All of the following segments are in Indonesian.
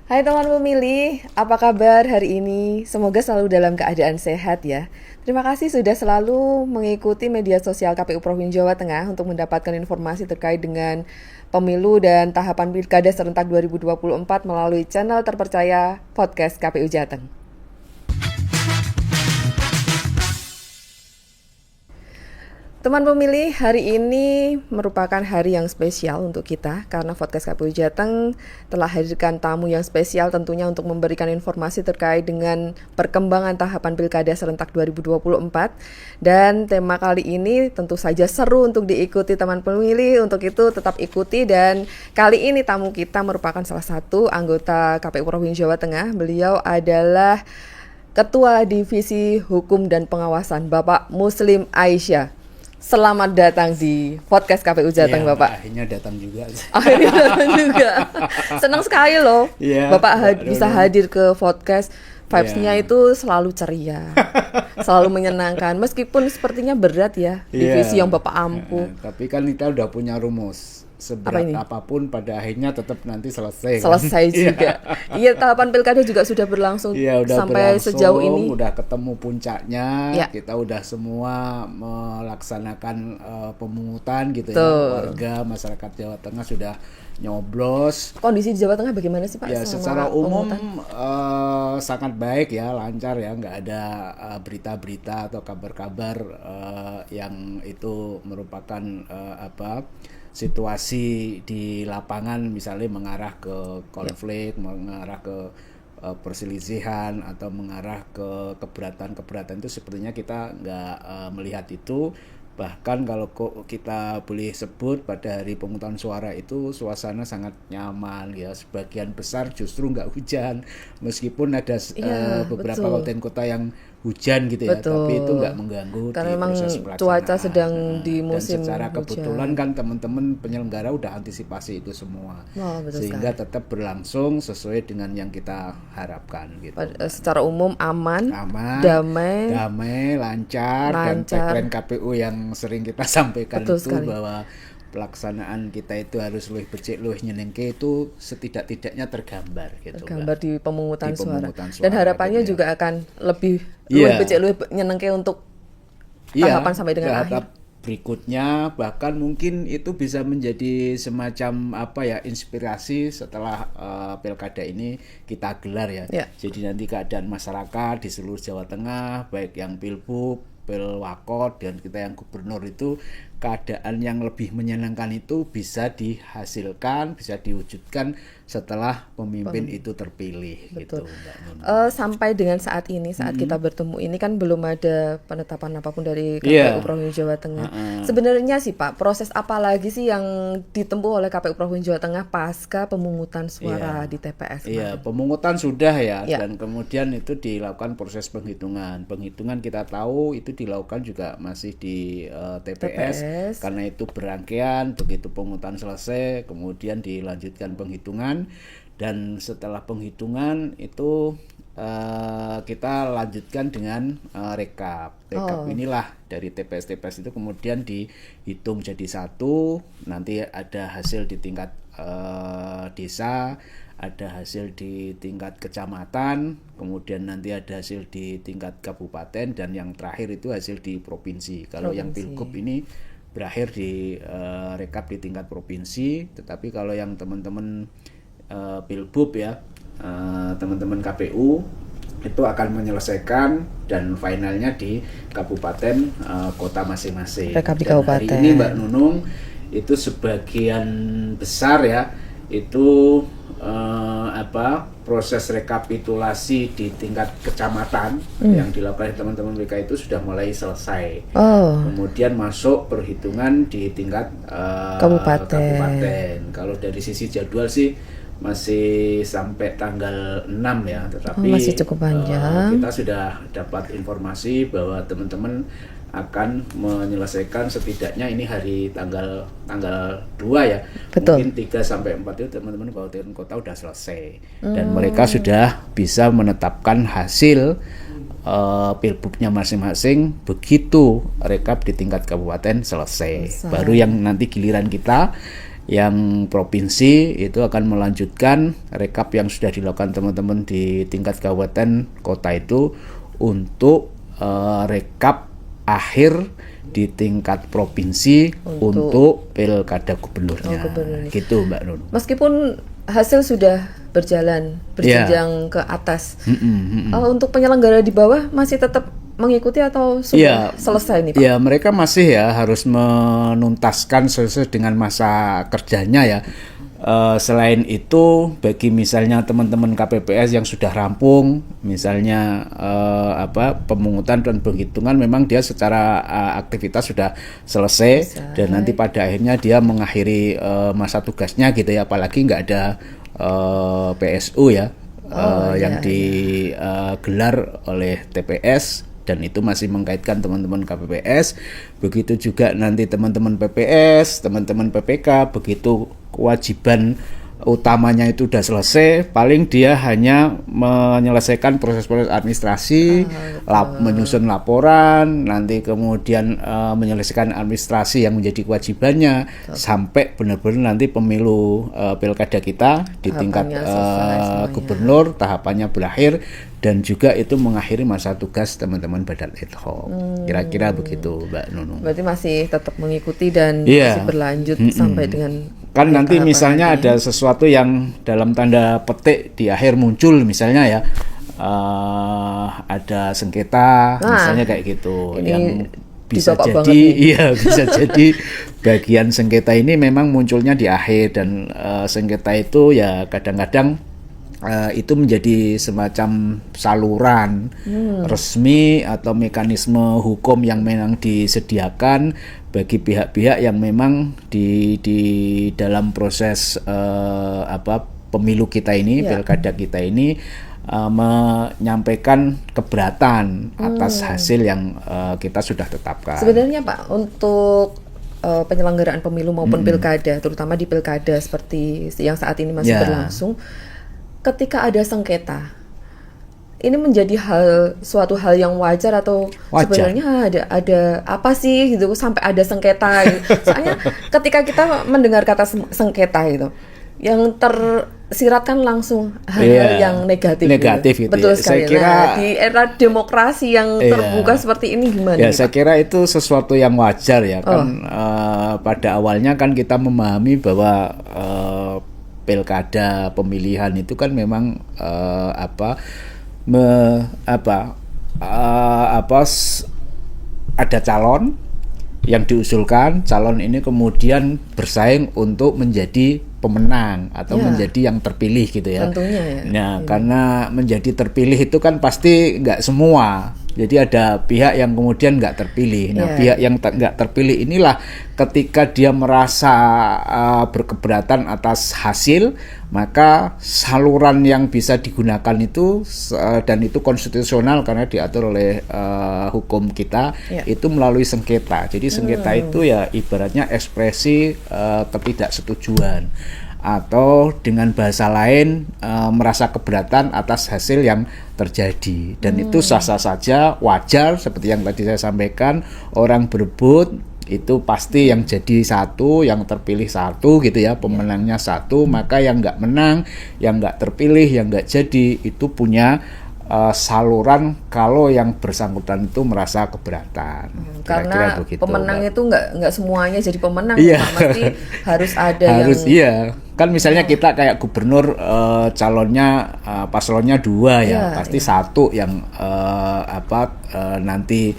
Hai teman pemilih, apa kabar hari ini? Semoga selalu dalam keadaan sehat ya. Terima kasih sudah selalu mengikuti media sosial KPU Provinsi Jawa Tengah untuk mendapatkan informasi terkait dengan pemilu dan tahapan Pilkada serentak 2024 melalui channel terpercaya podcast KPU Jateng. Teman pemilih, hari ini merupakan hari yang spesial untuk kita karena podcast KPU Jateng telah hadirkan tamu yang spesial tentunya untuk memberikan informasi terkait dengan perkembangan tahapan Pilkada serentak 2024. Dan tema kali ini tentu saja seru untuk diikuti teman pemilih, untuk itu tetap ikuti. Dan kali ini tamu kita merupakan salah satu anggota KPU Provinsi Jawa Tengah. Beliau adalah Ketua Divisi Hukum dan Pengawasan, Bapak Muslim Aisyah. Selamat datang di podcast KPU Jateng, ya, Bapak. Akhirnya datang juga. Akhirnya datang juga. Senang sekali loh, ya, Bapak bisa hadir ke podcast. Vibes-nya itu selalu ceria, selalu menyenangkan. Meskipun sepertinya berat ya, divisi yang Bapak ampuh. Tapi kan kita udah punya rumus. Seberat apapun pada akhirnya tetap nanti selesai. Selesai kan? Juga. Iya, tahapan pilkada juga sudah berlangsung sampai sejauh ini. Udah ketemu puncaknya. Ya. Kita udah semua melaksanakan pemungutan gitu. Warga masyarakat Jawa Tengah sudah nyoblos. Kondisi di Jawa Tengah bagaimana sih Pak? Ya, secara umum sangat baik ya, lancar ya, nggak ada berita-berita atau kabar-kabar yang itu merupakan situasi di lapangan misalnya mengarah ke konflik, mengarah ke perselisihan atau mengarah ke keberatan-keberatan itu sepertinya kita nggak melihat itu. Bahkan kalau kita boleh sebut pada hari pemungutan suara itu suasana sangat nyaman ya, sebagian besar justru nggak hujan meskipun ada beberapa kabupaten kota yang hujan gitu ya, tapi itu nggak mengganggu karena di proses pelaksanaan. Cuaca sedang di musim dan secara hujan. kebetulan kan teman-teman penyelenggara udah antisipasi itu semua, sehingga tetap berlangsung sesuai dengan yang kita harapkan gitu. Secara umum aman, damai, lancar. Dan tagline KPU yang sering kita sampaikan bahwa pelaksanaan kita itu harus luwih becik luwih nyenengke itu setidak-tidaknya tergambar di pemungutan suara. Dan harapannya juga akan lebih becik luwih nyenengke untuk tahapan sampai dengan akhir berikutnya. Bahkan mungkin itu bisa menjadi semacam inspirasi setelah pilkada ini kita gelar ya. Jadi nanti keadaan masyarakat di seluruh Jawa Tengah, baik yang pilbub, pilwakot, dan kita yang gubernur itu, keadaan yang lebih menyenangkan itu bisa dihasilkan, bisa diwujudkan setelah pemimpin itu terpilih. Betul. Gitu. Sampai dengan saat ini, saat kita bertemu ini kan belum ada penetapan apapun dari KPU Provinsi Jawa Tengah. Sebenarnya sih Pak, proses apa lagi sih yang ditempuh oleh KPU Provinsi Jawa Tengah pasca pemungutan suara di TPS? Iya, pemungutan sudah ya, dan kemudian itu dilakukan proses penghitungan. Penghitungan kita tahu itu dilakukan juga masih di TPS. Karena itu berangkaian, begitu pemungutan selesai kemudian dilanjutkan penghitungan, dan setelah penghitungan itu kita lanjutkan dengan rekap. Inilah dari TPS itu kemudian dihitung jadi satu, nanti ada hasil di tingkat desa, ada hasil di tingkat kecamatan, kemudian nanti ada hasil di tingkat kabupaten, dan yang terakhir itu hasil di provinsi. Kalau yang pilgub ini berakhir di rekap di tingkat provinsi, tetapi kalau yang teman-teman pilbub ya, teman-teman KPU itu akan menyelesaikan dan finalnya di kabupaten kota masing-masing. Rekap di kabupaten. Hari ini Mbak Nunung itu sebagian besar ya itu proses rekapitulasi di tingkat kecamatan yang dilakukan teman-teman mereka itu sudah mulai selesai. Kemudian masuk perhitungan di tingkat kabupaten. Kalau dari sisi jadwal sih masih sampai tanggal 6 ya, tetapi masih cukup panjang. Kita sudah dapat informasi bahwa teman-teman akan menyelesaikan setidaknya ini hari tanggal 2 ya. Betul. Mungkin 3 sampai 4 itu teman-teman kabupaten kota udah selesai. Dan mereka sudah bisa menetapkan hasil pilbubnya masing-masing begitu rekap di tingkat kabupaten selesai. Baru yang nanti giliran kita yang provinsi itu akan melanjutkan rekap yang sudah dilakukan teman-teman di tingkat kabupaten kota itu untuk rekap akhir di tingkat provinsi untuk pilkada gubernurnya. Gitu Mbak Nun. Meskipun hasil sudah berjenjang ke atas, untuk penyelenggara di bawah masih tetap mengikuti atau sudah selesai nih Pak? Ya, mereka masih harus menuntaskan sesuai dengan masa kerjanya ya. Selain itu, bagi misalnya teman-teman KPPS yang sudah rampung, misalnya pemungutan dan penghitungan, memang dia secara aktivitas sudah selesai dan nanti pada akhirnya dia mengakhiri masa tugasnya gitu ya, apalagi nggak ada PSU ya yang digelar oleh TPS. Dan itu masih mengkaitkan teman-teman KPPS, begitu juga nanti teman-teman PPS, teman-teman PPK, begitu kewajiban utamanya itu sudah selesai, paling dia hanya menyelesaikan proses-proses administrasi, menyusun laporan, nanti kemudian menyelesaikan administrasi yang menjadi kewajibannya, sampai benar-benar nanti pemilu pilkada kita di tingkat gubernur, tahapannya berakhir, dan juga itu mengakhiri masa tugas teman-teman badan ad hoc. Kira-kira begitu Mbak Nunung. Berarti masih tetap mengikuti dan masih berlanjut sampai dengan kan nanti misalnya ada sesuatu yang dalam tanda petik di akhir muncul misalnya ya, ada sengketa misalnya kayak gitu, yang bisa jadi bisa jadi bagian sengketa ini memang munculnya di akhir, dan sengketa itu ya kadang-kadang itu menjadi semacam saluran resmi atau mekanisme hukum yang memang disediakan bagi pihak-pihak yang memang di dalam proses pemilu kita ini, pilkada kita ini, menyampaikan keberatan atas hasil yang kita sudah tetapkan. Sebenarnya Pak, untuk penyelenggaraan pemilu maupun pilkada, terutama di pilkada seperti yang saat ini masih berlangsung, ketika ada sengketa, ini menjadi suatu hal yang wajar atau sebenarnya ada apa sih gitu sampai ada sengketa gitu. Soalnya ketika kita mendengar kata sengketa itu, yang tersiratkan langsung hal-hal yang negatif gitu. Betul sekali. Saya kira di era demokrasi yang terbuka seperti ini gimana? Ya, saya kira itu sesuatu yang wajar ya kan. Pada awalnya kan kita memahami bahwa pilkada pemilihan itu kan memang ada calon yang diusulkan, calon ini kemudian bersaing untuk menjadi pemenang atau menjadi yang terpilih gitu ya. Tentunya ya. Nah, karena menjadi terpilih itu kan pasti nggak semua. Jadi ada pihak yang kemudian nggak terpilih. Nah, pihak yang nggak terpilih inilah ketika dia merasa berkeberatan atas hasil, maka saluran yang bisa digunakan itu dan itu konstitusional karena diatur oleh hukum kita, itu melalui sengketa. Jadi sengketa itu ya ibaratnya ekspresi ketidaksetujuan, atau dengan bahasa lain merasa keberatan atas hasil yang terjadi, dan itu sah-sah saja, wajar. Seperti yang tadi saya sampaikan, orang berebut itu pasti yang jadi satu, yang terpilih satu gitu ya, pemenangnya satu, maka yang nggak menang, yang nggak terpilih, yang nggak jadi itu punya saluran kalau yang bersangkutan itu merasa keberatan. Karena begitu, pemenang itu nggak semuanya jadi pemenang, pasti harus ada kan misalnya kita kayak gubernur calonnya paslonnya 2 ya, pasti satu yang nanti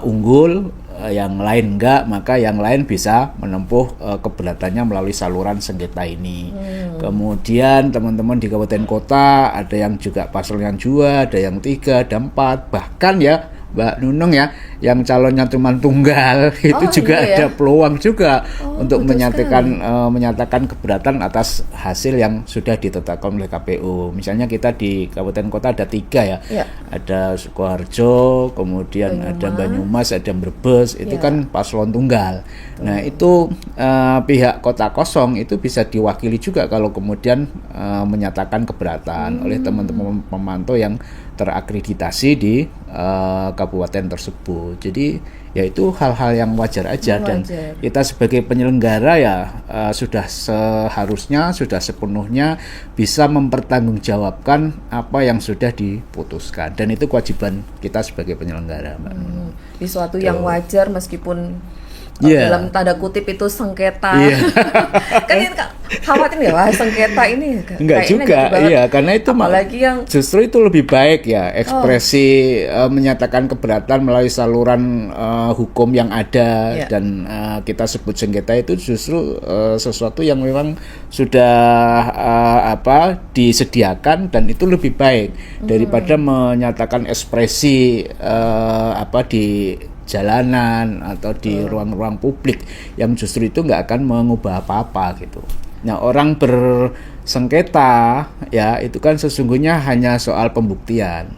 unggul, yang lain enggak, maka yang lain bisa menempuh keberatannya melalui saluran sengketa ini. Kemudian teman-teman di kabupaten kota ada yang juga paslon yang 2, ada yang 3, ada 4, bahkan ya Mbak Nunung ya, yang calonnya cuma tunggal itu juga ada peluang juga untuk menyatakan keberatan atas hasil yang sudah ditetapkan oleh KPU. Misalnya kita di kabupaten kota ada 3 ya, ada Sukoharjo, kemudian ada Banyumas, ada Brebes, itu kan paslon tunggal. Nah itu pihak kota kosong itu bisa diwakili juga kalau kemudian menyatakan keberatan oleh teman-teman pemantau yang terakreditasi di kabupaten tersebut. Jadi ya itu hal-hal yang wajar aja. Dan kita sebagai penyelenggara ya sudah seharusnya, sudah sepenuhnya bisa mempertanggungjawabkan apa yang sudah diputuskan, dan itu kewajiban kita sebagai penyelenggara, Mbak. Di suatu yang wajar meskipun dalam tanda kutip itu sengketa. Kan ini khawatir ya, wah sengketa ini enggak juga, karena itu apalagi yang justru itu lebih baik ya ekspresi menyatakan keberatan melalui saluran hukum yang ada. Dan kita sebut sengketa itu justru sesuatu yang memang sudah disediakan, dan itu lebih baik daripada menyatakan ekspresi di jalanan atau di ruang-ruang publik yang justru itu nggak akan mengubah apa-apa gitu. Nah, orang bersengketa ya itu kan sesungguhnya hanya soal pembuktian.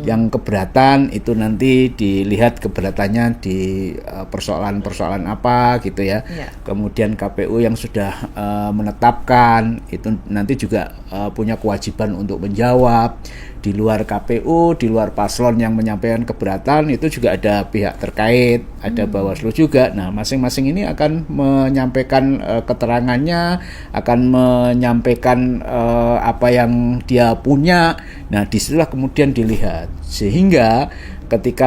Yang keberatan itu nanti dilihat keberatannya di persoalan-persoalan apa gitu ya. Kemudian KPU yang sudah menetapkan itu nanti juga punya kewajiban untuk menjawab. Di luar KPU, di luar paslon yang menyampaikan keberatan, itu juga ada pihak terkait, ada Bawaslu juga. Nah, masing-masing ini akan menyampaikan keterangannya, akan menyampaikan apa yang dia punya. Nah, disitulah kemudian dilihat. Sehingga ketika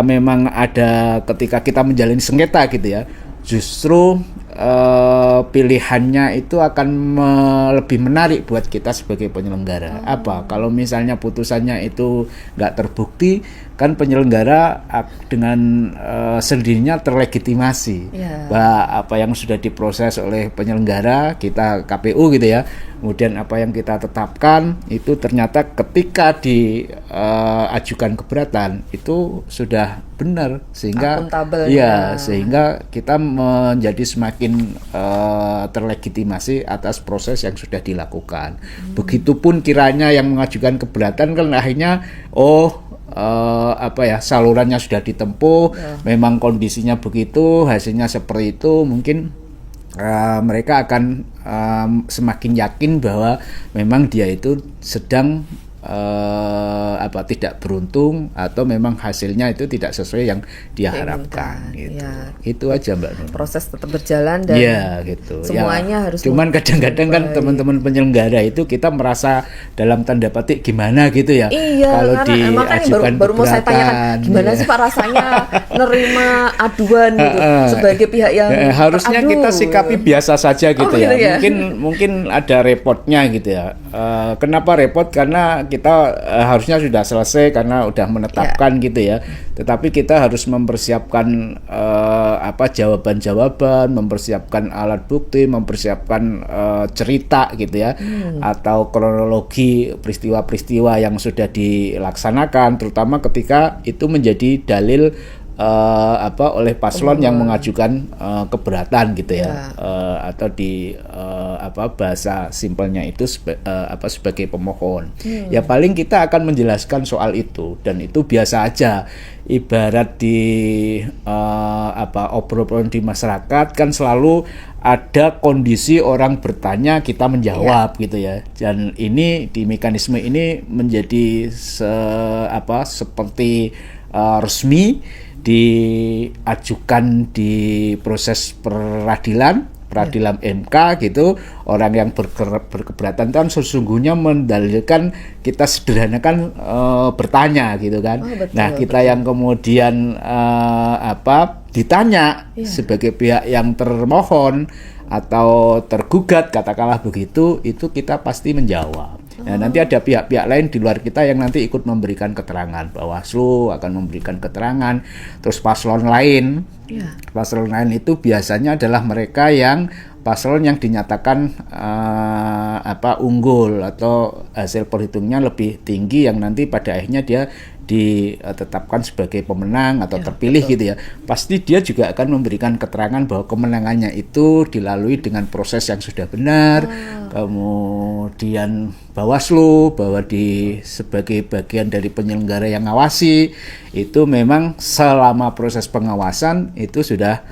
kita menjalani sengketa gitu ya, justru pilihannya itu akan lebih menarik buat kita sebagai penyelenggara. Apa? Kalau misalnya putusannya itu nggak terbukti, kan penyelenggara dengan sendirinya terlegitimasi bahwa apa yang sudah diproses oleh penyelenggara kita KPU gitu ya, kemudian apa yang kita tetapkan itu ternyata ketika diajukan keberatan itu sudah benar, sehingga sehingga kita menjadi semakin terlegitimasi atas proses yang sudah dilakukan. Begitupun kiranya yang mengajukan keberatan kan akhirnya salurannya sudah ditempuh, memang kondisinya begitu, hasilnya seperti itu, mungkin mereka akan semakin yakin bahwa memang dia itu sedang tidak beruntung atau memang hasilnya itu tidak sesuai yang dia harapkan gitu. Itu aja Mbak Nun. Proses tetap berjalan dan gitu. Semuanya harus. Cuman kadang-kadang kan teman-teman penyelenggara itu kita merasa dalam tanda petik gimana gitu ya. Kalau diajukan baru mau saya tanyakan gimana sih Pak rasanya nerima aduan gitu sebagai pihak yang harusnya kita sikapi biasa saja gitu ya. Mungkin ada repotnya gitu ya. Kenapa repot? Karena kita harusnya sudah selesai karena udah menetapkan gitu ya. Tetapi kita harus mempersiapkan jawaban-jawaban, mempersiapkan alat bukti, mempersiapkan cerita gitu ya, atau kronologi peristiwa-peristiwa yang sudah dilaksanakan, terutama ketika itu menjadi dalil oleh paslon yang mengajukan keberatan gitu ya, atau di bahasa simpelnya itu sebagai pemohon. Ya paling kita akan menjelaskan soal itu, dan itu biasa aja. Ibarat di obrolan di masyarakat kan selalu ada kondisi orang bertanya kita menjawab gitu ya. Dan ini di mekanisme ini menjadi seperti resmi diajukan di proses peradilan MK gitu. Orang yang berkeberatan kan sesungguhnya mendalilkan, kita sederhanakan bertanya gitu kan. Nah, kita yang kemudian ditanya sebagai pihak yang termohon atau tergugat katakanlah begitu, itu kita pasti menjawab. Nah, nanti ada pihak-pihak lain di luar kita yang nanti ikut memberikan keterangan. Bawaslu akan memberikan keterangan, terus paslon lain. Paslon lain itu biasanya adalah mereka yang paslon yang dinyatakan unggul atau hasil perhitungnya lebih tinggi, yang nanti pada akhirnya dia ditetapkan sebagai pemenang atau terpilih gitu ya. Pasti dia juga akan memberikan keterangan bahwa kemenangannya itu dilalui dengan proses yang sudah benar. Kemudian Bawaslu bahwa sebagai bagian dari penyelenggara yang ngawasi itu memang selama proses pengawasan itu sudah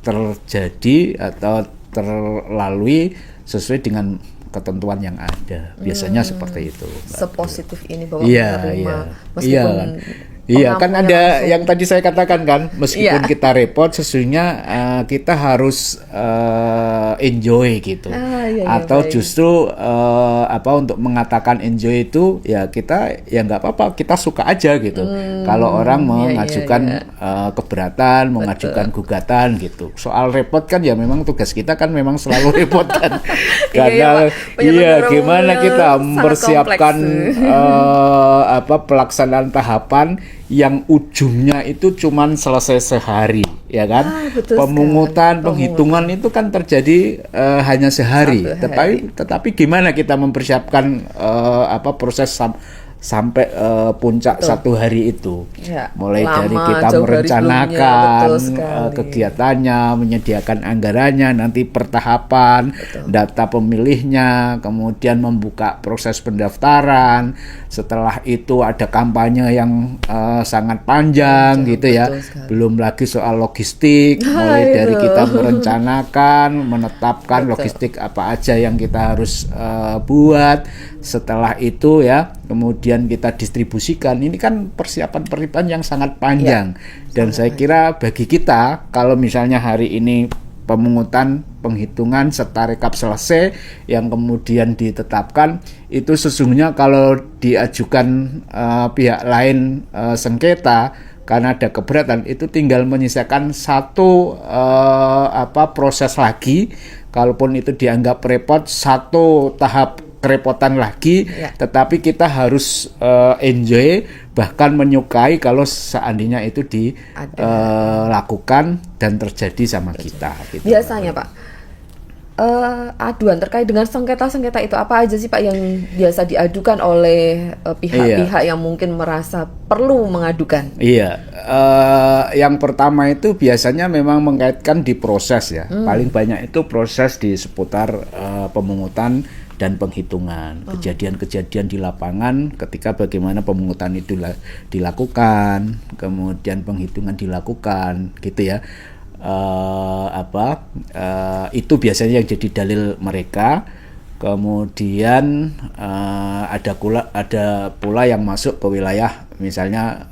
terjadi atau terlalui sesuai dengan ketentuan yang ada. Biasanya seperti itu. Sepositif ini bahwa menerima meskipun Iya, kan ada yang tadi saya katakan kan, meskipun kita repot, sesungguhnya kita harus enjoy gitu. Atau justru untuk mengatakan enjoy itu ya kita ya nggak apa-apa, kita suka aja gitu. Kalau orang mengajukan keberatan, mengajukan gugatan gitu. Soal repot kan ya memang tugas kita kan memang selalu repot kan. Karena gimana kita mempersiapkan pelaksanaan tahapan yang ujungnya itu cuman selesai sehari, ya kan? Pemungutan, penghitungan itu kan terjadi hanya sehari. Tetapi gimana kita mempersiapkan proses sampai puncak satu hari itu, mulai dari kita merencanakan kegiatannya, menyediakan anggarannya, nanti pertahapan, data pemilihnya, kemudian membuka proses pendaftaran, setelah itu ada kampanye yang sangat panjang gitu ya, belum lagi soal logistik, mulai dari kita merencanakan, menetapkan logistik apa aja yang kita harus buat, setelah itu ya kemudian kita distribusikan. Ini kan persiapan yang sangat panjang. Dan saya kira bagi kita, kalau misalnya hari ini pemungutan, penghitungan serta rekap selesai yang kemudian ditetapkan, itu sesungguhnya kalau diajukan pihak lain sengketa karena ada keberatan, itu tinggal menyisakan satu proses lagi. Kalaupun itu dianggap repot, satu tahap kerepotan lagi, tetapi kita harus enjoy, bahkan menyukai kalau seandainya itu dilakukan dan terjadi sama kita. Gitu. Biasanya Pak, aduan terkait dengan sengketa-sengketa itu apa aja sih Pak yang biasa diadukan oleh pihak-pihak yang mungkin merasa perlu mengadukan? Iya, yang pertama itu biasanya memang mengaitkan di proses ya. Paling banyak itu proses di seputar pemungutan dan penghitungan, kejadian-kejadian di lapangan ketika bagaimana pemungutan itu dilakukan, kemudian penghitungan dilakukan, gitu ya. Itu biasanya yang jadi dalil mereka. Kemudian ada pula yang masuk ke wilayah misalnya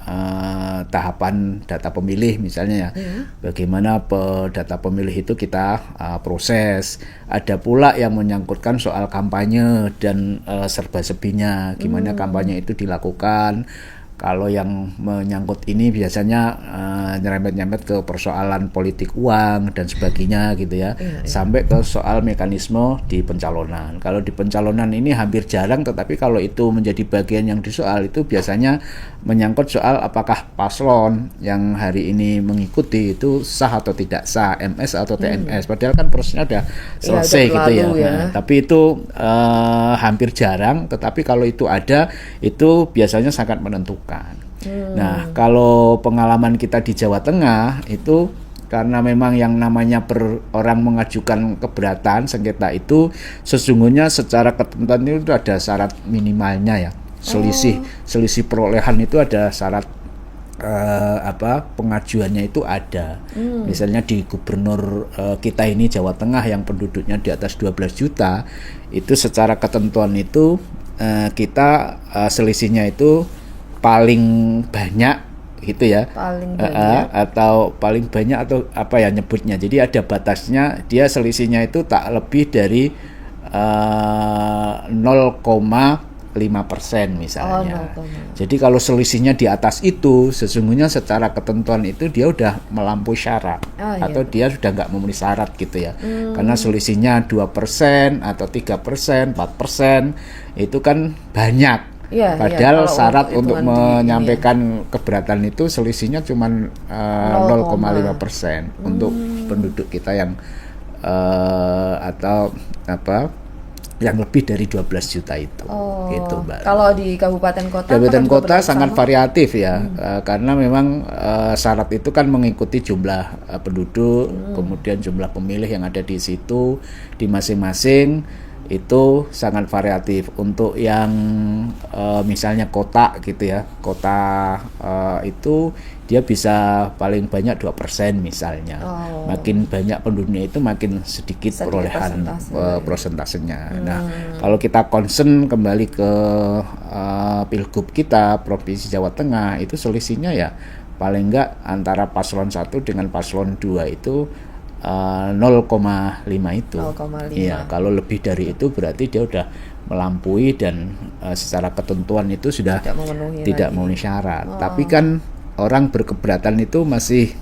tahapan data pemilih misalnya ya. Bagaimana data pemilih itu kita proses. Ada pula yang menyangkutkan soal kampanye dan serba-serbinya, gimana kampanye itu dilakukan. Kalau yang menyangkut ini biasanya nyerempet-nyerempet ke persoalan politik uang dan sebagainya gitu ya, sampai ke soal mekanisme di pencalonan. Kalau di pencalonan ini hampir jarang, tetapi kalau itu menjadi bagian yang disoal itu biasanya menyangkut soal apakah paslon yang hari ini mengikuti itu sah atau tidak sah, MS atau TMS. Padahal kan prosesnya udah selesai gitu ya. Nah, tapi itu hampir jarang, tetapi kalau itu ada, itu biasanya sangat menentukan. Nah, kalau pengalaman kita di Jawa Tengah itu karena memang yang namanya orang mengajukan keberatan sengketa itu sesungguhnya secara ketentuan itu ada syarat minimalnya ya. Selisih perolehan itu ada syarat pengajuannya itu ada. Misalnya di gubernur kita ini Jawa Tengah yang penduduknya di atas 12 juta, itu secara ketentuan itu kita selisihnya itu paling banyak gitu ya, atau paling banyak atau apa ya nyebutnya. Jadi ada batasnya, dia selisihnya itu tak lebih dari 0,5% misalnya. Jadi kalau selisihnya di atas itu, sesungguhnya secara ketentuan itu dia udah melampaui syarat, atau dia sudah nggak memenuhi syarat gitu ya. Karena selisihnya 2% atau 3%, 4% itu kan banyak. Padahal syarat untuk menyampaikan keberatan itu selisihnya cuma 0,5% untuk penduduk kita yang yang lebih dari 12 juta itu. Gitu, Mbak. Kalau di kabupaten kota sangat variatif ya, karena memang syarat itu kan mengikuti jumlah penduduk, kemudian jumlah pemilih yang ada di situ di masing-masing. itu sangat variatif. Untuk yang misalnya kota gitu ya, kota itu dia bisa paling banyak 2% misalnya. Makin banyak penduduknya itu makin sedikit perolehan prosentasenya. Nah, kalau kita concern kembali ke pilgub kita Provinsi Jawa Tengah, itu selisihnya ya paling enggak antara paslon 1 dengan paslon 2 itu 0,5 itu. 0,5. Iya, kalau lebih dari itu berarti dia udah melampaui dan secara ketentuan itu sudah tidak memenuhi syarat. Tapi kan orang berkeberatan itu masih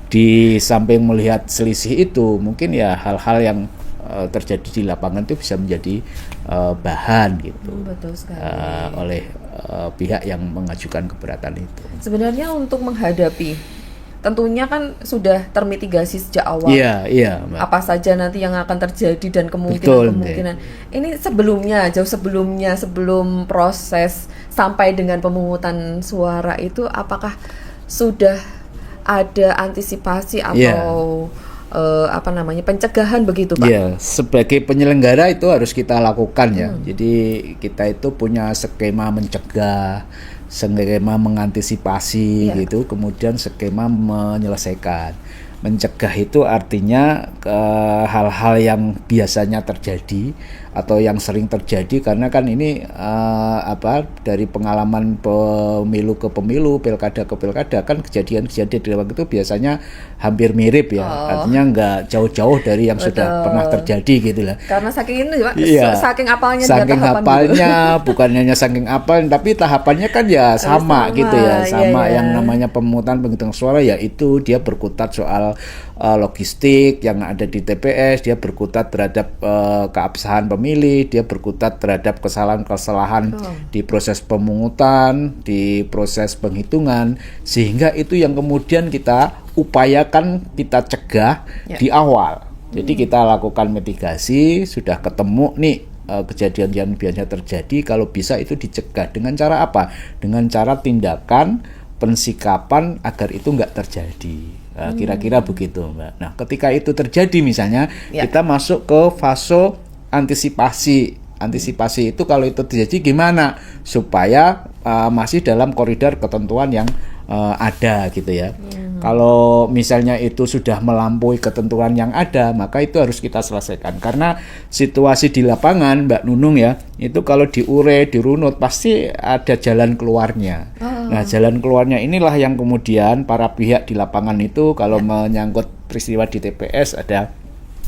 di samping melihat selisih itu, mungkin ya hal-hal yang terjadi di lapangan itu bisa menjadi bahan gitu. Betul sekali. Oleh pihak yang mengajukan keberatan itu. Sebenarnya untuk menghadapi, tentunya kan sudah termitigasi sejak awal. Iya, Mbak. Apa saja nanti yang akan terjadi dan kemungkinan. Ini jauh sebelumnya, sebelum proses sampai dengan pemungutan suara itu, apakah sudah ada antisipasi atau pencegahan begitu, Pak? Iya, sebagai penyelenggara itu harus kita lakukan ya. Jadi kita itu punya skema mencegah, skema mengantisipasi gitu, kemudian skema menyelesaikan. Mencegah itu artinya hal-hal yang biasanya terjadi atau yang sering terjadi, karena kan ini dari pengalaman pemilu ke pemilu, pilkada ke pilkada, kan kejadian-kejadian di waktu itu biasanya hampir mirip ya. Artinya nggak jauh-jauh dari yang sudah pernah terjadi gitu lah. Karena saking ini Pak, saking apalnya gitu. Bukan hanya saking apal, tapi tahapannya kan ya sama gitu ya, sama yang namanya pemungutan penghitungan suara, yaitu dia berkutat soal logistik yang ada di TPS, dia berkutat terhadap keabsahan pemilih, dia berkutat terhadap kesalahan-kesalahan di proses pemungutan, di proses penghitungan, sehingga itu yang kemudian kita upayakan, kita cegah di awal. Jadi kita lakukan mitigasi, sudah ketemu nih kejadian yang biasa terjadi, kalau bisa itu dicegah dengan cara apa? Dengan cara tindakan, pensikapan agar itu nggak terjadi. Kira-kira begitu, Mbak. Nah, ketika itu terjadi misalnya, kita masuk ke fase antisipasi. Antisipasi itu kalau itu terjadi gimana supaya masih dalam koridor ketentuan yang ada gitu ya. Kalau misalnya itu sudah melampaui ketentuan yang ada, maka itu harus kita selesaikan. Karena situasi di lapangan, Mbak Nunung ya, itu kalau diure, dirunut, pasti ada jalan keluarnya. Nah, jalan keluarnya inilah yang kemudian para pihak di lapangan itu, kalau menyangkut peristiwa di TPS, ada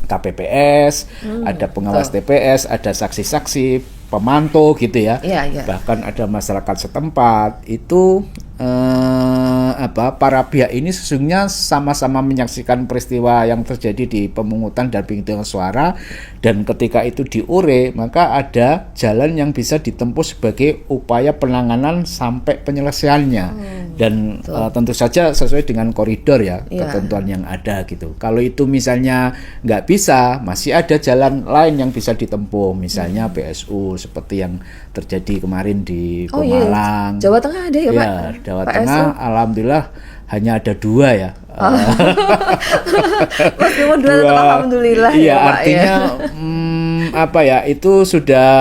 KPPS, ada pengawas TPS, ada saksi-saksi, pemantau gitu ya. Bahkan ada masyarakat setempat. Itu para pihak ini sesungguhnya sama-sama menyaksikan peristiwa yang terjadi di pemungutan dan penghitungan suara, dan ketika itu diure, maka ada jalan yang bisa ditempuh sebagai upaya penanganan sampai penyelesaiannya. Dan tentu saja sesuai dengan koridor ya, ketentuan yang ada gitu. Kalau itu misalnya nggak bisa, masih ada jalan lain yang bisa ditempuh, misalnya PSU seperti yang terjadi kemarin di Pemalang. Jawa Tengah ada ya, Pak? Jawa Tengah, alhamdulillah hanya ada 2 ya. Meskipun 2 tetap alhamdulillah ya, Pak, artinya itu sudah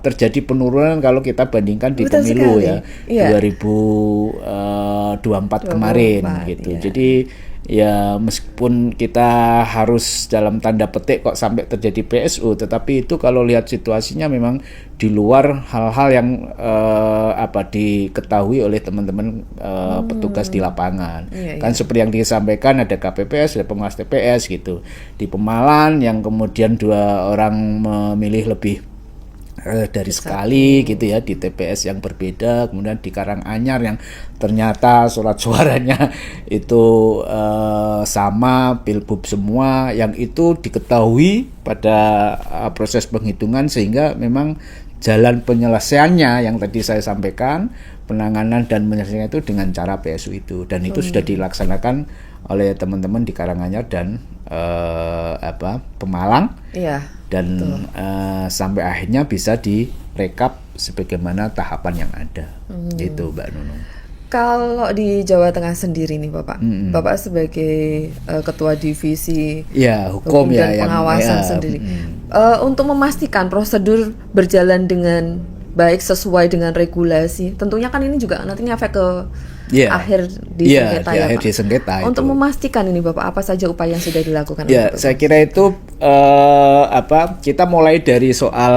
terjadi penurunan kalau kita bandingkan di pemilu ya 2024 kemarin gitu. Jadi ya meskipun kita harus dalam tanda petik kok sampai terjadi PSU, tetapi itu kalau lihat situasinya memang di luar hal-hal yang diketahui oleh teman-teman petugas di lapangan. Kan seperti yang disampaikan, ada KPPS, ada pengawas TPS gitu. Di Pemalang yang kemudian 2 orang memilih lebih dari sekali gitu ya, di TPS yang berbeda. Kemudian di Karanganyar yang ternyata surat suaranya itu sama, pilbub semua, yang itu diketahui pada proses penghitungan, sehingga memang jalan penyelesaiannya yang tadi saya sampaikan, penanganan dan penyelesaian itu dengan cara PSU itu, dan itu sudah dilaksanakan oleh teman-teman di Karanganyar dan Pemalang. Dan sampai akhirnya bisa direkap sebagaimana tahapan yang ada. Itu Mbak Nunung. Kalau di Jawa Tengah sendiri nih Bapak, Bapak sebagai ketua divisi hukum dan ya, pengawasan sendiri, untuk memastikan prosedur berjalan dengan baik sesuai dengan regulasi, tentunya kan ini juga nantinya efek ke akhir di sengketa ya Pak. Di sengketa untuk memastikan ini Bapak, apa saja upaya yang sudah dilakukan? Saya kira itu kita mulai dari soal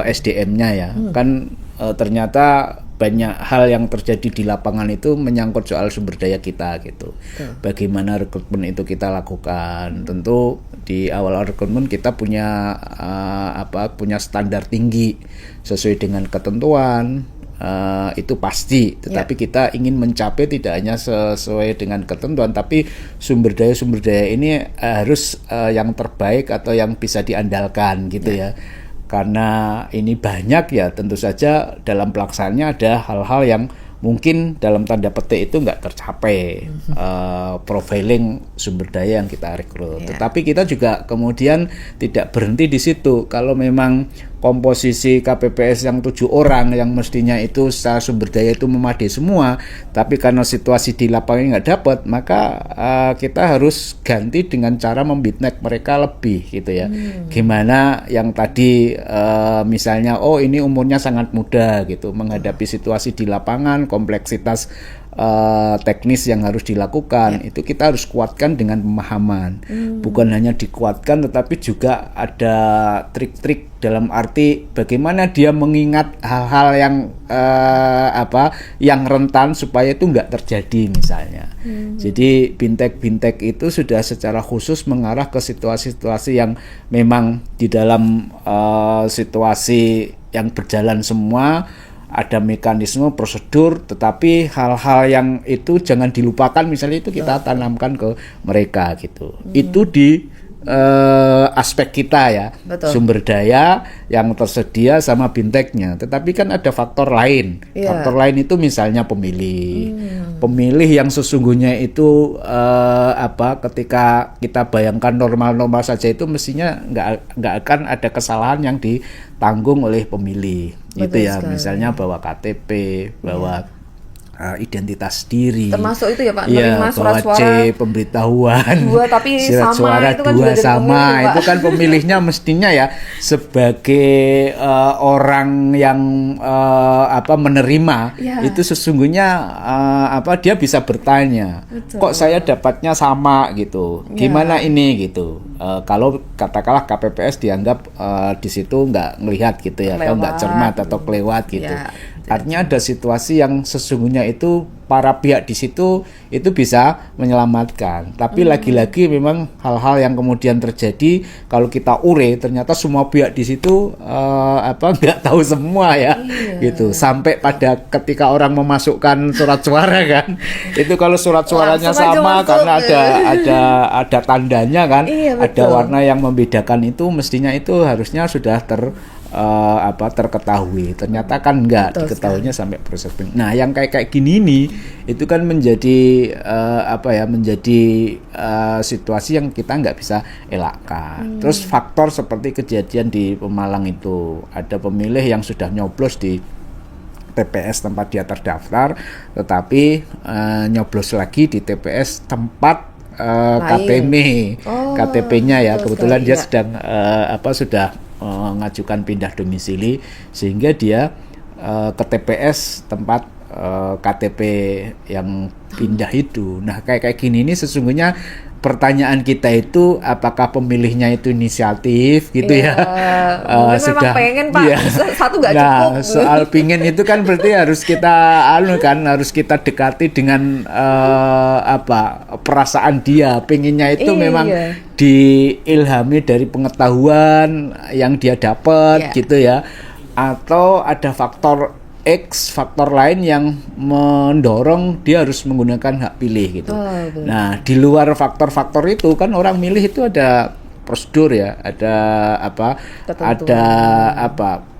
SDM-nya ya, kan ternyata banyak hal yang terjadi di lapangan itu menyangkut soal sumber daya kita gitu. Bagaimana rekrutmen itu kita lakukan. Tentu di awal rekrutmen kita punya punya standar tinggi sesuai dengan ketentuan. Itu pasti, tetapi kita ingin mencapai tidak hanya sesuai dengan ketentuan, tapi sumber daya ini harus yang terbaik atau yang bisa diandalkan gitu ya. Karena ini banyak ya, tentu saja dalam pelaksanaannya ada hal-hal yang mungkin dalam tanda petik itu nggak tercapai profiling sumber daya yang kita rekrut. Tetapi kita juga kemudian tidak berhenti di situ. Kalau memang komposisi KPPS yang 7 orang yang mestinya itu secara sumber daya itu memadai semua, tapi karena situasi di lapangan nggak dapat, maka kita harus ganti dengan cara membitnek mereka lebih gitu ya. Gimana yang tadi misalnya ini umurnya sangat muda gitu, menghadapi situasi di lapangan, kompleksitas teknis yang harus dilakukan, itu kita harus kuatkan dengan pemahaman. Bukan hanya dikuatkan, tetapi juga ada trik-trik dalam arti bagaimana dia mengingat hal-hal yang yang rentan supaya itu nggak terjadi misalnya. Jadi bintek-bintek itu sudah secara khusus mengarah ke situasi-situasi yang memang di dalam situasi yang berjalan semua ada mekanisme prosedur, tetapi hal-hal yang itu jangan dilupakan, misalnya itu kita tanamkan ke mereka gitu. Itu di aspek kita ya. Sumber daya yang tersedia sama binteknya, tetapi kan ada faktor lain. Faktor lain itu misalnya pemilih yang sesungguhnya itu ketika kita bayangkan normal-normal saja itu mestinya nggak akan ada kesalahan yang ditanggung oleh pemilih. Itu ya, misalnya bawa KTP, bawa identitas diri, termasuk itu ya Pak, menerima surat bawa suara pemberitahuan 2 tapi surat sama, suara itu kan 2 juga sama pemilih, itu kan pemilihnya mestinya ya sebagai orang yang menerima itu sesungguhnya dia bisa bertanya, kok saya dapatnya sama gitu, gimana ini gitu. Kalau katakanlah KPPS dianggap di situ nggak melihat gitu ya, atau nggak cermat atau kelewat gitu. Artinya ada situasi yang sesungguhnya itu para pihak di situ itu bisa menyelamatkan. Tapi lagi-lagi memang hal-hal yang kemudian terjadi kalau kita ternyata semua pihak di situ nggak tahu semua ya, gitu. Sampai pada ketika orang memasukkan surat suara kan, itu kalau surat suaranya sama karena ada tandanya kan, ada warna yang membedakan, itu mestinya itu harusnya sudah terketahui. Ternyata kan enggak diketahuinya sampai proses. Nah, yang kayak gini nih itu kan menjadi situasi yang kita nggak bisa elakkan. Terus faktor seperti kejadian di Pemalang itu, ada pemilih yang sudah nyoblos di TPS tempat dia terdaftar, tetapi nyoblos lagi di TPS tempat KTP-nya ya, kebetulan dia sedang sudah mengajukan pindah domisili, sehingga dia ke TPS tempat KTP yang pindah itu. Nah, kayak gini ini sesungguhnya pertanyaan kita itu apakah pemilihnya itu inisiatif gitu sudah pengen Pak, satu nggak cukup. Soal pingin itu kan berarti harus kita dekati dengan perasaan dia. Pengennya itu memang diilhami dari pengetahuan yang dia dapat gitu ya, atau ada faktor X, faktor lain yang mendorong dia harus menggunakan hak pilih gitu. Nah, di luar faktor-faktor itu kan orang milih itu ada prosedur ya, ada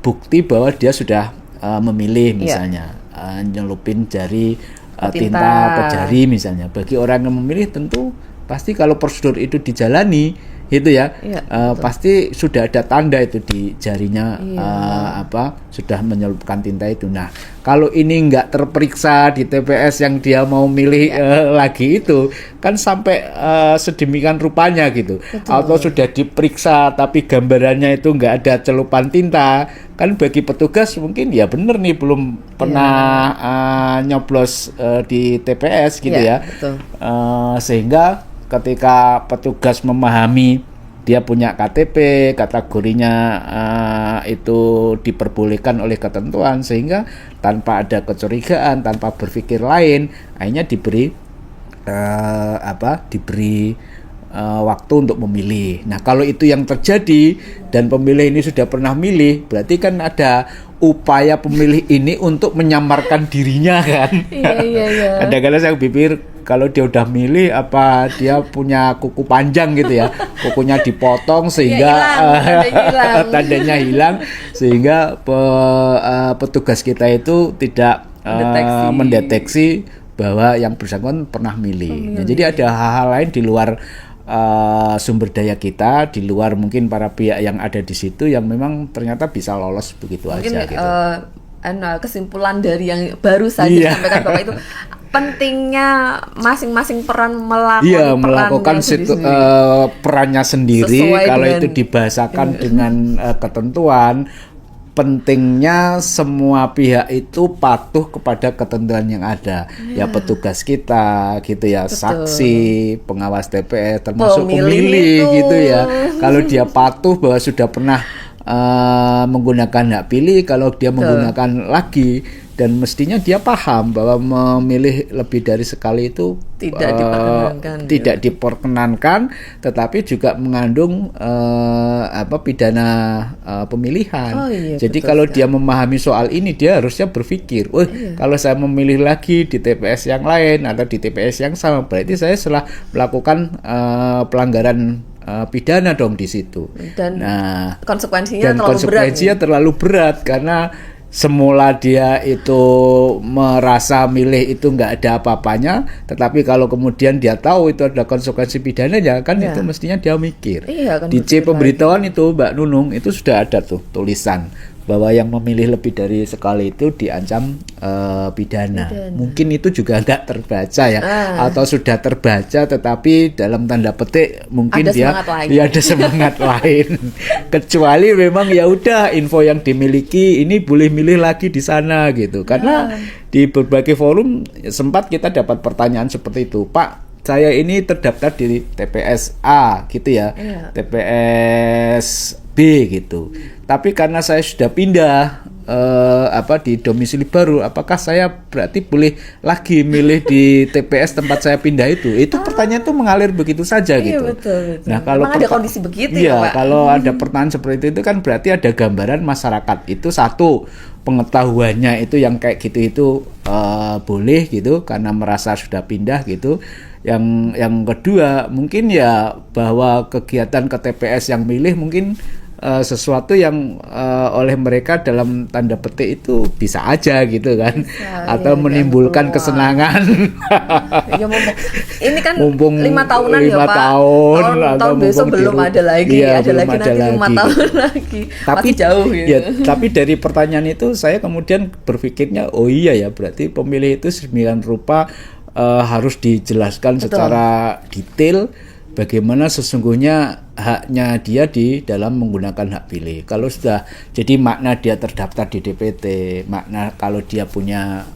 bukti bahwa dia sudah memilih misalnya, nyelupin jari tinta ke jari misalnya. Bagi orang yang memilih tentu pasti kalau prosedur itu dijalani itu ya, pasti sudah ada tanda itu di jarinya, sudah menyelupkan tinta itu. Nah, kalau ini nggak terperiksa di TPS yang dia mau milih lagi itu, kan sampai sedemikian rupanya gitu. Betul. Atau sudah diperiksa tapi gambarannya itu nggak ada celupan tinta, kan bagi petugas mungkin ya bener nih belum pernah nyoblos di TPS gitu ya. Betul. Sehingga ketika petugas memahami dia punya KTP, kategorinya itu diperbolehkan oleh ketentuan, sehingga tanpa ada kecurigaan, tanpa berpikir lain, akhirnya diberi waktu untuk memilih. Nah, kalau itu yang terjadi dan pemilih ini sudah pernah milih, berarti kan ada upaya pemilih ini untuk menyamarkan dirinya kan. Iya. Kadang-kadang saya pikir kalau dia udah milih apa dia punya kuku panjang gitu ya, kukunya dipotong sehingga tandanya hilang sehingga petugas kita itu tidak mendeteksi bahwa yang bersangkutan pernah milih. Nah, jadi ada hal-hal lain di luar sumber daya kita, di luar mungkin para pihak yang ada di situ yang memang ternyata bisa lolos begitu mungkin, aja gitu. Kesimpulan dari yang baru saja disampaikan Bapak itu pentingnya masing-masing peran melakukan perannya sendiri. Kalau itu dibahasakan dengan ketentuan, pentingnya semua pihak itu patuh kepada ketentuan yang ada. Ya petugas kita gitu ya, saksi, pengawas TPS, termasuk pemilih gitu ya. Kalau dia patuh bahwa sudah pernah menggunakan hak pilih, kalau dia menggunakan lagi, dan mestinya dia paham bahwa memilih lebih dari sekali itu tidak diperkenankan, tetapi juga mengandung pidana pemilihan. Jadi kalau dia memahami soal ini, dia harusnya berpikir, kalau saya memilih lagi di TPS yang lain atau di TPS yang sama, berarti saya telah melakukan pelanggaran pidana dong di situ. Dan konsekuensinya terlalu berat karena semula dia itu merasa milih itu nggak ada apa-apanya, tetapi kalau kemudian dia tahu itu ada konsekuensi pidananya, kan itu mestinya dia mikir. Di C pemberitahuan itu Mbak Nunung itu sudah ada tuh tulisan bahwa yang memilih lebih dari sekali itu diancam pidana. Mungkin itu juga nggak terbaca ya, atau sudah terbaca tetapi dalam tanda petik mungkin dia ada semangat lain. Kecuali memang ya udah info yang dimiliki ini boleh milih lagi di sana gitu. Karena di berbagai forum sempat kita dapat pertanyaan seperti itu, Pak, saya ini terdaftar di TPS A gitu ya, TPS B gitu. Tapi karena saya sudah pindah di domisili baru, apakah saya berarti boleh lagi milih di TPS tempat saya pindah itu? Itu pertanyaan itu mengalir begitu saja gitu. Betul. Nah, kalau ada kondisi begitu ya, Pak? Kalau ada pertanyaan seperti itu kan berarti ada gambaran masyarakat itu satu pengetahuannya itu yang kayak gitu itu boleh gitu karena merasa sudah pindah gitu. Yang kedua mungkin ya bahwa kegiatan ke TPS yang milih mungkin sesuatu yang oleh mereka dalam tanda petik itu bisa aja gitu kan, atau menimbulkan kesenangan. Ini kan mumpung 5 tahunan ya Pak. Tahun besok belum ada lagi, ada lagi nanti 5 tahun lagi. Tapi masih jauh ya. Tapi dari pertanyaan itu saya kemudian berpikirnya ya berarti pemilih itu sedemikian rupa harus dijelaskan secara detail bagaimana sesungguhnya haknya dia di dalam menggunakan hak pilih. Kalau sudah jadi makna dia terdaftar di DPT, makna kalau dia punya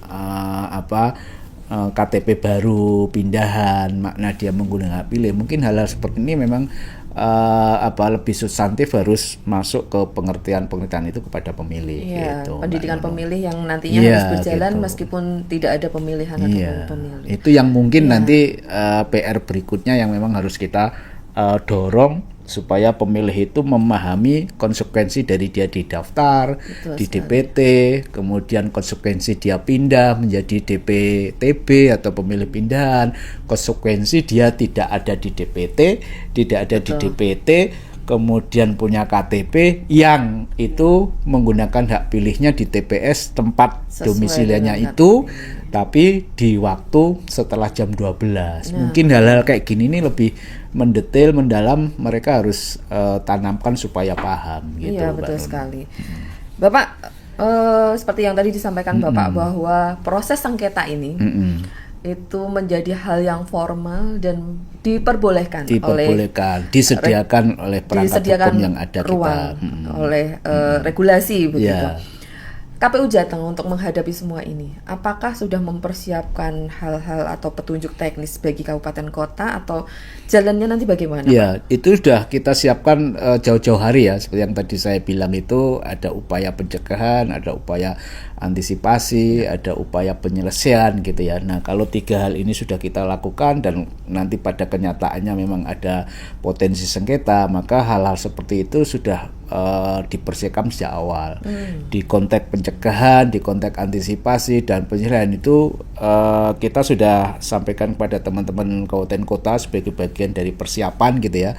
KTP baru pindahan, makna dia menggunakan hak pilih. Mungkin hal-hal seperti ini memang lebih substantif harus masuk ke pengertian itu kepada pemilih gitu. Pendidikan pemilih yang nantinya harus berjalan gitu, meskipun tidak ada pemilihan atau pemilih. Itu yang mungkin nanti PR berikutnya yang memang harus kita dorong supaya pemilih itu memahami konsekuensi dari dia didaftar di DPT, kemudian konsekuensi dia pindah menjadi DPTB atau pemilih pindahan, konsekuensi dia tidak ada di DPT, tidak ada di DPT, kemudian punya KTP yang itu menggunakan hak pilihnya di TPS tempat domisilinya itu, tapi di waktu setelah jam 12. Mungkin hal-hal kayak gini ini lebih mendetail, mendalam, mereka harus tanamkan supaya paham gitu. Iya, betul sekali. Bapak, seperti yang tadi disampaikan Bapak bahwa proses sengketa ini itu menjadi hal yang formal dan disediakan oleh perangkat hukum yang ada ruang, kita oleh regulasi begitu. KPU Jateng untuk menghadapi semua ini, apakah sudah mempersiapkan hal-hal atau petunjuk teknis bagi kabupaten kota atau jalannya nanti bagaimana? Ya, itu sudah kita siapkan jauh-jauh hari ya, seperti yang tadi saya bilang itu ada upaya pencegahan, ada upaya antisipasi, ada upaya penyelesaian gitu ya. Nah, kalau 3 hal ini sudah kita lakukan dan nanti pada kenyataannya memang ada potensi sengketa, maka hal-hal seperti itu sudah dipersiapkan sejak awal. Di konteks pencegahan, di konteks antisipasi dan penyelesaian itu kita sudah sampaikan kepada teman-teman kabupaten kota sebagai bagian dari persiapan gitu ya.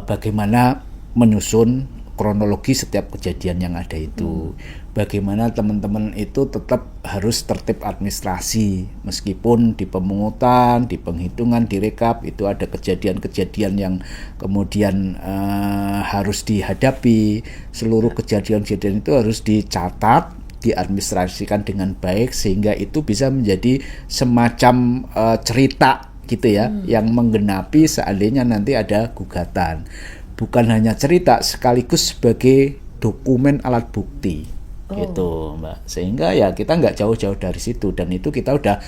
Bagaimana menyusun kronologi setiap kejadian yang ada itu. Bagaimana teman-teman itu tetap harus tertib administrasi, meskipun di pemungutan, di penghitungan, di rekap itu ada kejadian-kejadian yang kemudian harus dihadapi. Seluruh kejadian-kejadian itu harus dicatat, diadministrasikan dengan baik sehingga itu bisa menjadi semacam cerita gitu ya, yang menggenapi seandainya nanti ada gugatan. Bukan hanya cerita, sekaligus sebagai dokumen alat bukti. Gitu Mbak, sehingga ya kita nggak jauh-jauh dari situ, dan itu kita udah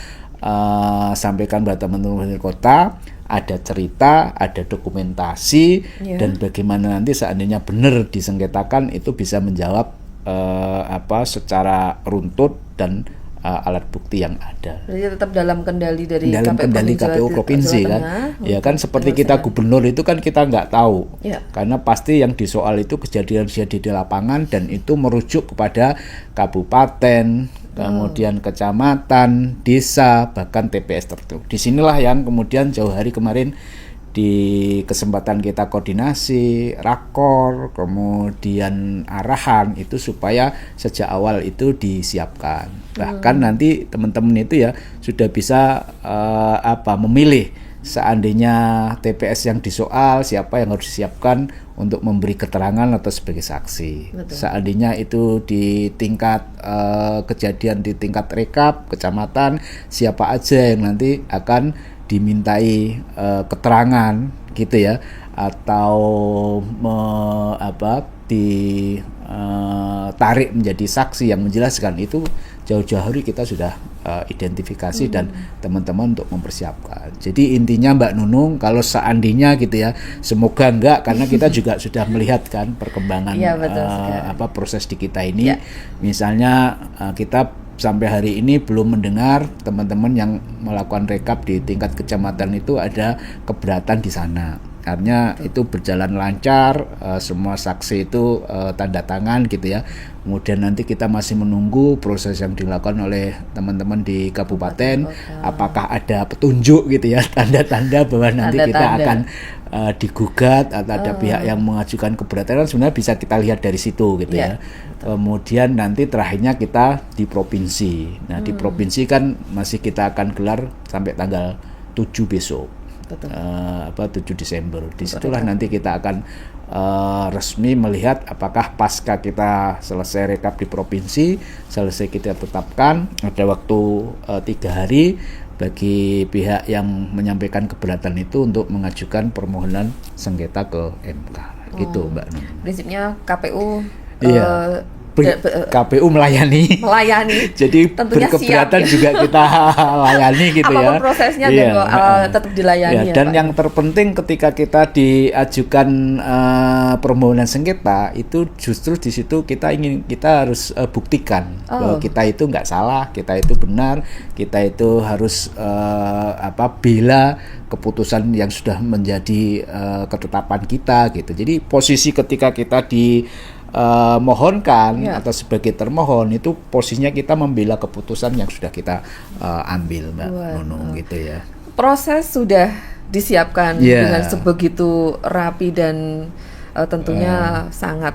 sampaikan pada teman-teman kota, ada cerita, ada dokumentasi, dan bagaimana nanti seandainya benar disengketakan itu bisa menjawab secara runtut dan alat bukti yang ada. Jadi tetap dalam kendali dari KPU provinsi kan. Ya kan seperti kita gubernur itu kan kita nggak tahu. Karena pasti yang disoal itu kejadian di lapangan, dan itu merujuk kepada kabupaten, kemudian kecamatan, desa, bahkan TPS tertentu. Disinilah yang kemudian jauh hari kemarin di kesempatan kita koordinasi, rakor, kemudian arahan itu supaya sejak awal itu disiapkan. Bahkan nanti teman-teman itu ya sudah bisa memilih seandainya TPS yang disoal siapa yang harus disiapkan untuk memberi keterangan atau sebagai saksi. Betul. Seandainya itu di tingkat kejadian di tingkat rekap kecamatan, siapa aja yang nanti akan dimintai keterangan gitu ya, atau ditarik menjadi saksi yang menjelaskan, itu jauh-jauh hari kita sudah identifikasi dan teman-teman untuk mempersiapkan. Jadi intinya Mbak Nunung, kalau seandainya gitu ya, semoga enggak, karena kita juga sudah melihat kan perkembangan proses di kita ini. Misalnya kita sampai hari ini belum mendengar teman-teman yang melakukan rekap di tingkat kecamatan itu ada keberatan di sana. Artinya itu berjalan lancar, semua saksi itu tanda tangan gitu ya. Kemudian nanti kita masih menunggu proses yang dilakukan oleh teman-teman di kabupaten, apakah ada petunjuk gitu ya, tanda-tanda bahwa nanti kita akan digugat atau ada pihak yang mengajukan keberatan, sebenarnya bisa kita lihat dari situ gitu ya. Kemudian nanti terakhirnya kita di provinsi. Nah di provinsi kan masih kita akan gelar sampai tanggal 7 besok. 7 Desember. Disitulah nanti kita akan resmi melihat apakah pasca kita selesai rekap di provinsi, selesai kita tetapkan, ada waktu 3 hari bagi pihak yang menyampaikan keberatan itu untuk mengajukan permohonan sengketa ke MK. Gitu Mbak Nun. Prinsipnya KPU KPU melayani. Jadi tentunya berkeberatan siap, juga kita layani gitu ya. Apapun prosesnya tetap dilayani. Dan yang terpenting ketika kita diajukan permohonan sengketa itu justru di situ kita harus buktikan bahwa kita itu nggak salah, kita itu benar, kita itu harus bela keputusan yang sudah menjadi ketetapan kita gitu. Jadi posisi ketika kita mohonkan atau sebagai termohon itu posisinya kita membela keputusan yang sudah kita ambil Mbak Nunung gitu ya. Proses sudah disiapkan dengan sebegitu rapi dan tentunya sangat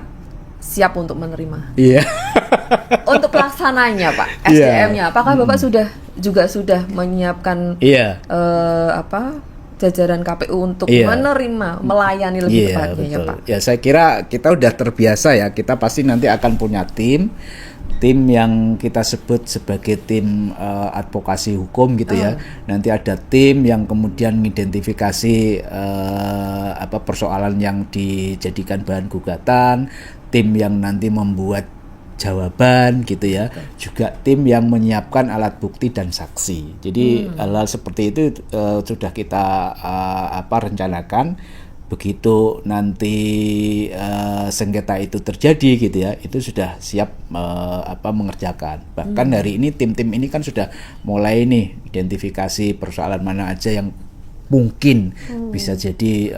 siap untuk menerima. Untuk pelaksananya Pak, SDM-nya, apakah Bapak sudah menyiapkan jajaran KPU untuk menerima, melayani lebih tepatnya ya Pak? Ya saya kira kita udah terbiasa ya, kita pasti nanti akan punya tim yang kita sebut sebagai tim advokasi hukum gitu ya. Nanti ada tim yang kemudian mengidentifikasi persoalan yang dijadikan bahan gugatan, tim yang nanti membuat jawaban gitu ya. Juga tim yang menyiapkan alat bukti dan saksi. Jadi hal-hal seperti itu sudah kita rencanakan. Begitu nanti sengketa itu terjadi gitu ya, itu sudah siap mengerjakan. Bahkan hari ini tim-tim ini kan sudah mulai nih identifikasi persoalan mana aja yang mungkin bisa jadi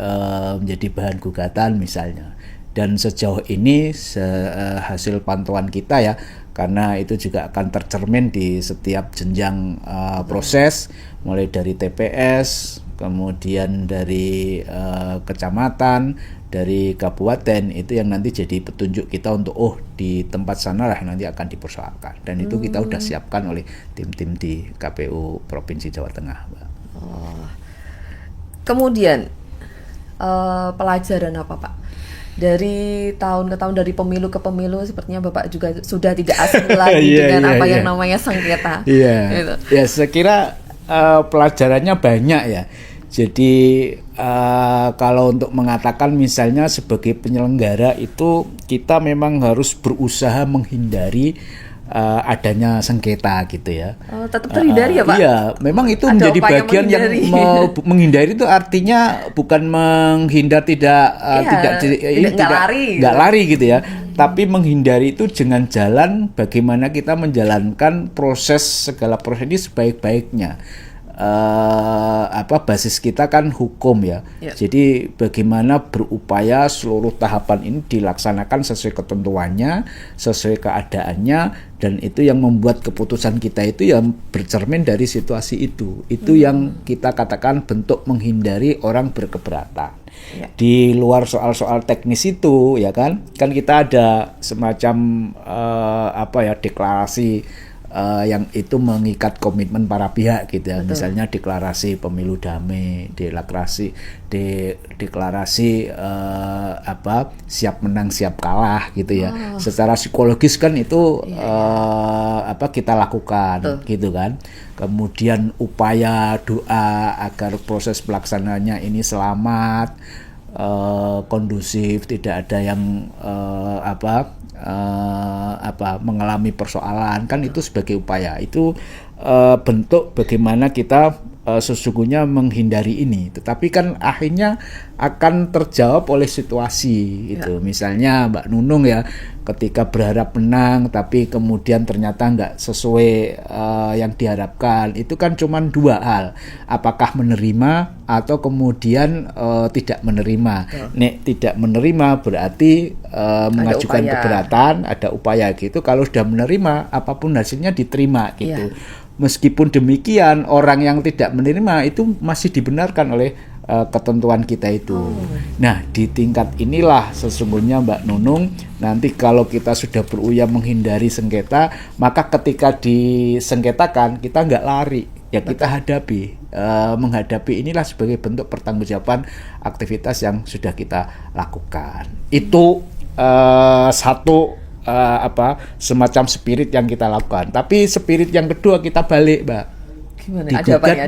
menjadi bahan gugatan misalnya. Dan sejauh ini hasil pantauan kita ya, karena itu juga akan tercermin di setiap jenjang proses, mulai dari TPS, kemudian dari kecamatan, dari kabupaten, itu yang nanti jadi petunjuk kita untuk di tempat sana lah nanti akan dipersoalkan. Dan itu kita udah siapkan oleh tim-tim di KPU Provinsi Jawa Tengah, Mbak. Kemudian pelajaran apa Pak? Dari tahun ke tahun, dari pemilu ke pemilu, sepertinya Bapak juga sudah tidak asing lagi dengan yang namanya sengketa. Gitu. Ya, saya kira pelajarannya banyak ya. Jadi kalau untuk mengatakan misalnya sebagai penyelenggara itu kita memang harus berusaha menghindari adanya sengketa gitu ya. Tetap terhindari ya Pak? Iya, memang itu menjadi bagian menghindari. Yang menghindari itu artinya bukan menghindar tidak lari gitu ya. Tapi menghindari itu dengan jalan bagaimana kita menjalankan segala proses ini sebaik-baiknya. Basis kita kan hukum ya. Jadi bagaimana berupaya seluruh tahapan ini dilaksanakan sesuai ketentuannya, sesuai keadaannya, dan itu yang membuat keputusan kita itu yang bercermin dari situasi itu. Itu yang kita katakan bentuk menghindari orang berkeberatan. Di luar soal-soal teknis itu ya kan kita ada semacam deklarasi yang itu mengikat komitmen para pihak gitu ya. Misalnya deklarasi pemilu damai, deklarasi siap menang siap kalah gitu ya. Secara psikologis kan itu kita lakukan gitu kan. Kemudian upaya doa agar proses pelaksanaannya ini selamat, kondusif, tidak ada yang mengalami persoalan kan, itu sebagai upaya, itu bentuk bagaimana kita sesungguhnya menghindari ini. Tetapi kan akhirnya akan terjawab oleh situasi gitu. Misalnya Mbak Nunung ya, ketika berharap menang tapi kemudian ternyata nggak sesuai yang diharapkan, itu kan cuma dua hal, apakah menerima atau kemudian tidak menerima. Nek tidak menerima berarti mengajukan keberatan, ada upaya gitu. Kalau sudah menerima, apapun hasilnya diterima gitu. Meskipun demikian, orang yang tidak menerima itu masih dibenarkan oleh ketentuan kita itu. Nah, di tingkat inilah sesungguhnya Mbak Nunung, nanti kalau kita sudah berusaha menghindari sengketa, maka ketika disengketakan kita nggak lari, ya kita hadapi. Menghadapi inilah sebagai bentuk pertanggungjawaban aktivitas yang sudah kita lakukan. Itu satu semacam spirit yang kita lakukan. Tapi spirit yang kedua kita balik, Mbak. Gimana? Digugat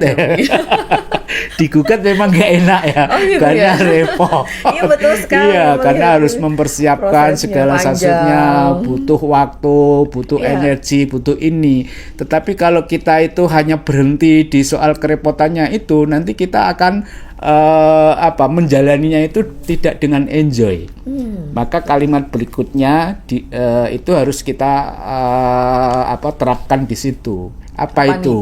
digugat memang nggak enak ya, karena repot. Iya betul sekali. Iya, karena harus mempersiapkan segala sesuatunya, butuh waktu, butuh energi, butuh ini. Tetapi kalau kita itu hanya berhenti di soal kerepotannya itu, nanti kita akan menjalaninya itu tidak dengan enjoy. Maka kalimat berikutnya itu harus kita terapkan di situ. Apa itu?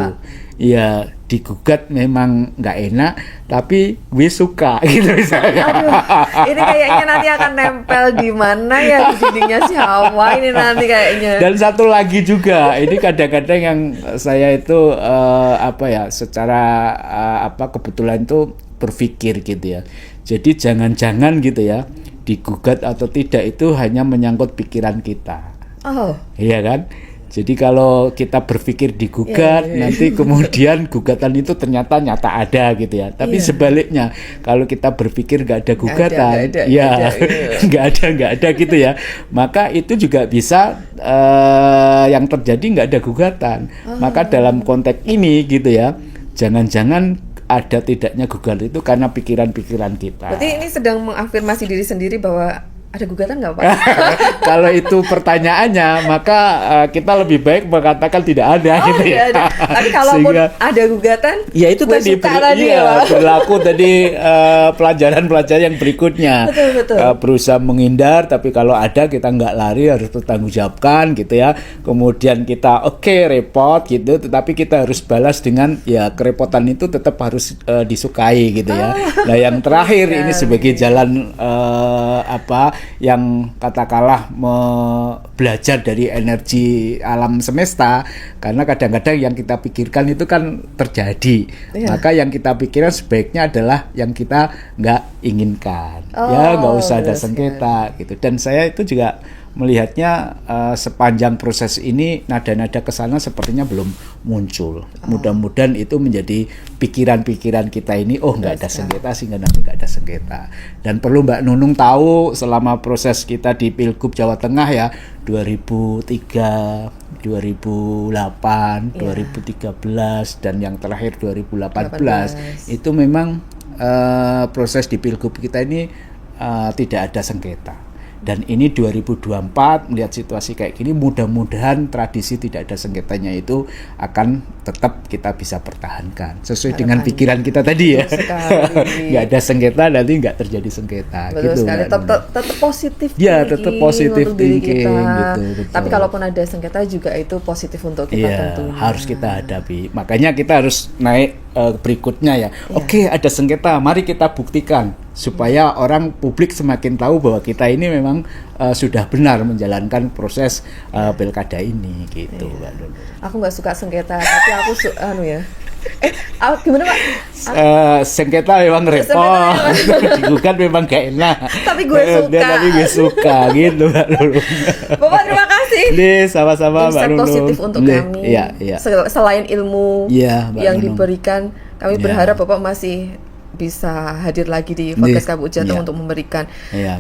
Ya, digugat memang nggak enak, tapi gue suka gitu misalnya. Ini kayaknya nanti akan nempel di mana ya, di dindingnya siapa ini nanti kayaknya. Dan satu lagi juga, ini kadang-kadang yang saya itu secara kebetulan itu berpikir gitu ya. Jadi jangan-jangan gitu ya, digugat atau tidak itu hanya menyangkut pikiran kita. Oh. Iya kan? Jadi kalau kita berpikir digugat, nanti kemudian gugatan itu ternyata nyata ada gitu ya. Tapi sebaliknya, kalau kita berpikir nggak ada gugatan, nggak ada gitu ya. Maka itu juga bisa yang terjadi nggak ada gugatan. Maka dalam konteks ini gitu ya, jangan-jangan ada tidaknya gugatan itu karena pikiran-pikiran kita. Berarti ini sedang mengafirmasi diri sendiri bahwa ada gugatan nggak Pak? Kalau itu pertanyaannya, maka kita lebih baik mengatakan tidak ada gitu ya. Ada. Tapi kalaupun ada gugatan, ya itu tadi berlaku tadi pelajaran-pelajaran yang berikutnya. Betul. Berusaha menghindar, tapi kalau ada kita nggak lari, harus bertanggungjawabkan gitu ya. Kemudian kita repot gitu, tetapi kita harus balas dengan ya kerepotan itu tetap harus disukai gitu ya. Nah yang terakhir ini sebagai jalan yang katakanlah belajar dari energi alam semesta, karena kadang-kadang yang kita pikirkan itu kan terjadi, maka yang kita pikirkan sebaiknya adalah yang kita nggak inginkan, nggak usah ada sengketa gitu. Dan saya itu juga melihatnya sepanjang proses ini nada-nada kesana sepertinya belum muncul. Mudah-mudahan itu menjadi pikiran-pikiran kita ini, nggak ada sengketa sehingga nanti nggak ada sengketa. Dan perlu Mbak Nunung tahu selama proses kita di Pilgub Jawa Tengah ya 2003, 2008, 2013 dan yang terakhir 2018 itu memang proses di Pilgub kita ini tidak ada sengketa. Dan ini 2024 melihat situasi kayak gini, mudah-mudahan tradisi tidak ada sengketanya itu akan tetap kita bisa pertahankan sesuai dengan pikiran kita tadi ya. Nggak ada sengketa, nanti nggak terjadi sengketa. Betul gitu sekali. Tetap positif. Ya, tetap positif thinking. Gitu. Tapi kalaupun ada sengketa juga itu positif untuk kita tentunya. Harus kita hadapi. Makanya kita harus naik berikutnya ya. Oke, ada sengketa, mari kita buktikan supaya orang publik semakin tahu bahwa kita ini memang sudah benar menjalankan proses pilkada ini gitu. Aku nggak suka sengketa, tapi aku gimana Pak? Sengketa memang repot, digugat memang gak enak. Tapi gue suka gitu Mbak Nunung. Bapak terima kasih. Sama-sama Mbak Nunung. Positif untuk kami. Selain ilmu yang diberikan, kami berharap Bapak masih bisa hadir lagi di podcast KPU Jateng untuk memberikan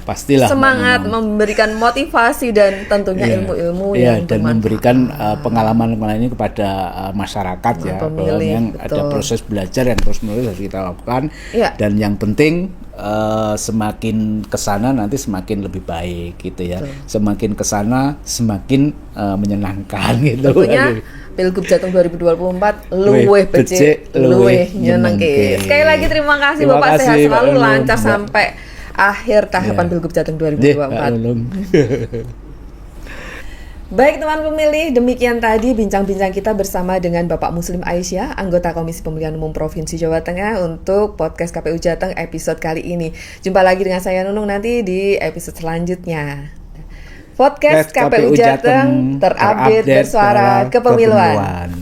pastilah semangat, memberikan motivasi dan tentunya ilmu-ilmu yang dan memberikan pengalaman-pengalaman ini kepada masyarakat bahwa yang ada proses belajar yang terus-menerus harus kita lakukan dan yang penting semakin kesana nanti semakin lebih baik gitu ya. Semakin kesana semakin menyenangkan gitu. Tentunya Pilgub Jateng 2024 luweh becik, luweh nyenengke. Sekali lagi terima kasih Bapak, sehat selalu, lancar sampai akhir tahapan Pilgub Jateng 2024. Baik teman pemilih, demikian tadi bincang-bincang kita bersama dengan Bapak Muslim Aisyah, anggota Komisi Pemilihan Umum Provinsi Jawa Tengah untuk podcast KPU Jateng episode kali ini. Jumpa lagi dengan saya Nunung nanti di episode selanjutnya. Podcast KPU Jateng terupdate bersuara kepemiluan.